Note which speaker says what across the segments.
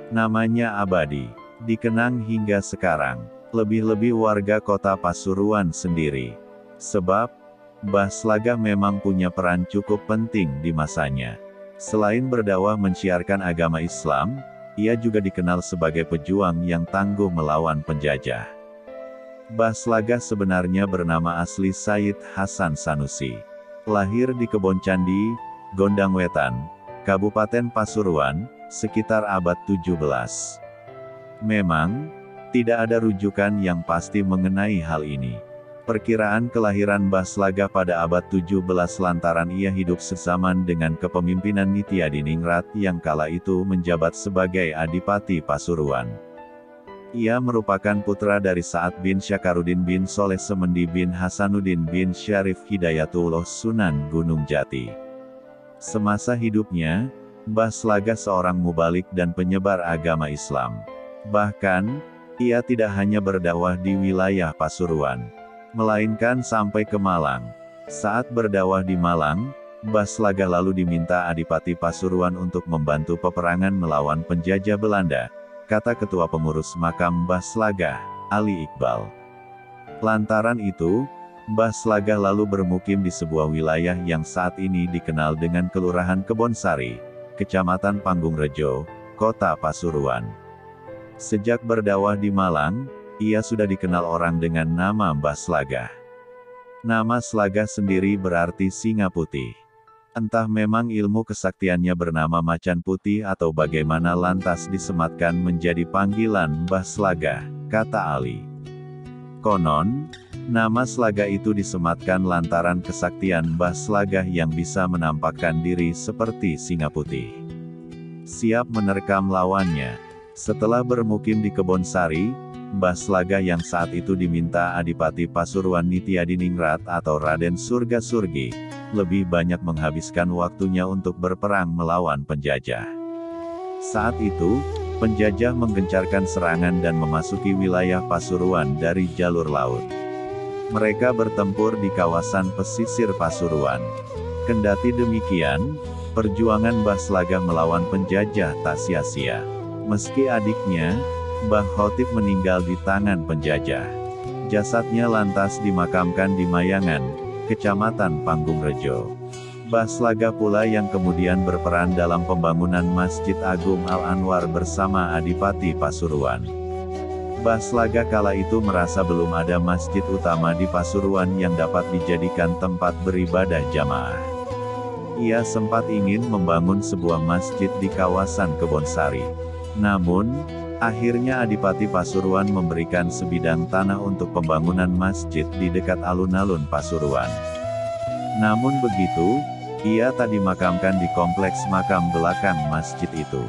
Speaker 1: Namanya abadi, dikenang hingga sekarang, lebih-lebih warga kota Pasuruan sendiri. Sebab, Mbah Slagah memang punya peran cukup penting di masanya. Selain berdakwah menciarkan agama Islam, ia juga dikenal sebagai pejuang yang tangguh melawan penjajah. Mbah Slagah sebenarnya bernama asli Said Hasan Sanusi. Lahir di Kebon Candi, Gondang Wetan, Kabupaten Pasuruan, sekitar abad 17. Memang, tidak ada rujukan yang pasti mengenai hal ini. Perkiraan kelahiran Mbah Slagah pada abad 17 lantaran ia hidup sezaman dengan kepemimpinan Nityadiningrat yang kala itu menjabat sebagai Adipati Pasuruan. Ia merupakan putra dari Sa'ad bin Syakaruddin bin Soleh Semendi bin Hasanuddin bin Syarif Hidayatullah Sunan Gunung Jati. Semasa hidupnya, Mbah Slagah seorang mubalik dan penyebar agama Islam. Bahkan, ia tidak hanya berdakwah di wilayah Pasuruan, melainkan sampai ke Malang. Saat berdakwah di Malang, Mbah Slagah lalu diminta Adipati Pasuruan untuk membantu peperangan melawan penjajah Belanda, kata ketua pengurus makam Mbah Slagah, Ali Iqbal. Lantaran itu, Mbah Slagah lalu bermukim di sebuah wilayah yang saat ini dikenal dengan Kelurahan Kebonsari, Kecamatan Panggungrejo, Kota Pasuruan. Sejak berdakwah di Malang, ia sudah dikenal orang dengan nama Mbah Slagah. Nama Slagah sendiri berarti singa putih. Entah memang ilmu kesaktiannya bernama macan putih atau bagaimana lantas disematkan menjadi panggilan Mbah Slagah, kata Ali. Konon, nama Slagah itu disematkan lantaran kesaktian Mbah Slagah yang bisa menampakkan diri seperti singa putih, siap menerkam lawannya. Setelah bermukim di Kebonsari, Mbah Slagah yang saat itu diminta Adipati Pasuruan Nityadiningrat atau Raden Surga Surgi, lebih banyak menghabiskan waktunya untuk berperang melawan penjajah. Saat itu, penjajah menggencarkan serangan dan memasuki wilayah Pasuruan dari jalur laut. Mereka bertempur di kawasan pesisir Pasuruan. Kendati demikian, perjuangan Mbah Slagah melawan penjajah tak sia-sia. Meski adiknya, Mbah Khotib meninggal di tangan penjajah, jasadnya lantas dimakamkan di Mayangan, Kecamatan Panggungrejo. Mbah Slagah pula yang kemudian berperan dalam pembangunan Masjid Agung Al-Anwar bersama Adipati Pasuruan. Mbah Slagah kala itu merasa belum ada masjid utama di Pasuruan yang dapat dijadikan tempat beribadah jamaah. Ia sempat ingin membangun sebuah masjid di kawasan Kebonsari. Namun, akhirnya Adipati Pasuruan memberikan sebidang tanah untuk pembangunan masjid di dekat alun-alun Pasuruan. Namun begitu, ia tak dimakamkan di kompleks makam belakang masjid itu.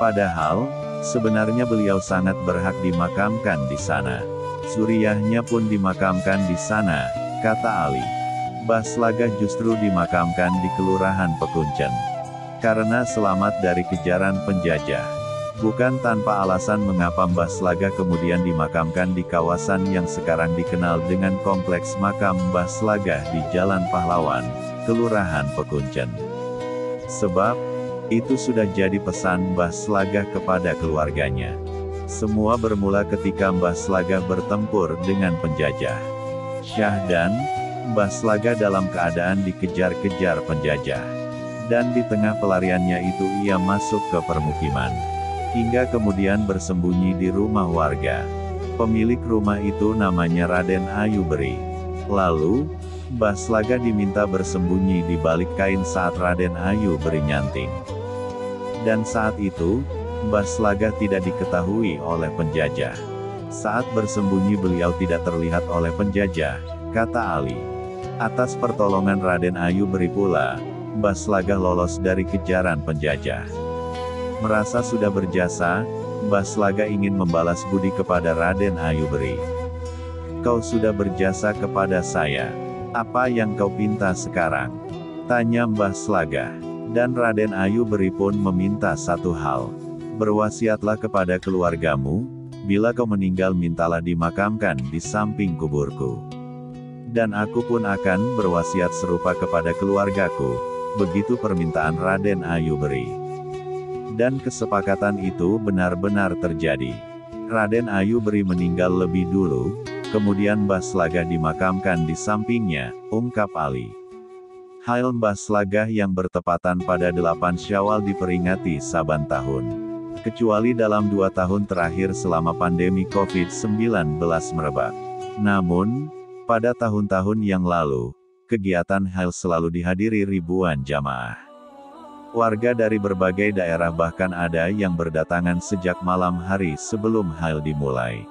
Speaker 1: Padahal, sebenarnya beliau sangat berhak dimakamkan di sana. Suriahnya pun dimakamkan di sana, kata Ali. Mbah Slagah justru dimakamkan di Kelurahan Pekuncen, karena selamat dari kejaran penjajah. Bukan tanpa alasan mengapa Mbah Slagah kemudian dimakamkan di kawasan yang sekarang dikenal dengan Kompleks Makam Mbah Slagah di Jalan Pahlawan, Kelurahan Pekuncen. Sebab, itu sudah jadi pesan Mbah Slagah kepada keluarganya. Semua bermula ketika Mbah Slagah bertempur dengan penjajah. Syahdan, Mbah Slagah dalam keadaan dikejar-kejar penjajah. Dan di tengah pelariannya itu ia masuk ke permukiman, hingga kemudian bersembunyi di rumah warga. Pemilik rumah itu namanya Raden Ayuberi. Lalu, Mbah Slagah diminta bersembunyi di balik kain saat Raden Ayuberi nyanting. Dan saat itu, Mbah Slagah tidak diketahui oleh penjajah. Saat bersembunyi beliau tidak terlihat oleh penjajah, kata Ali. Atas pertolongan Raden Ayuberi pula, Mbah Slagah lolos dari kejaran penjajah. Merasa sudah berjasa, Mbah Slagah ingin membalas budi kepada Raden Ayuberi. Kau sudah berjasa kepada saya. Apa yang kau pinta sekarang? Tanya Mbah Slagah. Dan Raden Ayuberi pun meminta satu hal. Berwasiatlah kepada keluargamu, bila kau meninggal mintalah dimakamkan di samping kuburku. Dan aku pun akan berwasiat serupa kepada keluargaku. Begitu permintaan Raden Ayuberi. Dan kesepakatan itu benar-benar terjadi. Raden Ayu Beri meninggal lebih dulu, kemudian Mbah Slagah dimakamkan di sampingnya, ungkap Ali. Hail Mbah Slagah yang bertepatan pada 8 Syawal diperingati saban tahun. Kecuali dalam 2 tahun terakhir selama pandemi COVID-19 merebak. Namun, pada tahun-tahun yang lalu, kegiatan Hail selalu dihadiri ribuan jamaah. Warga dari berbagai daerah bahkan ada yang berdatangan sejak malam hari sebelum Hail dimulai.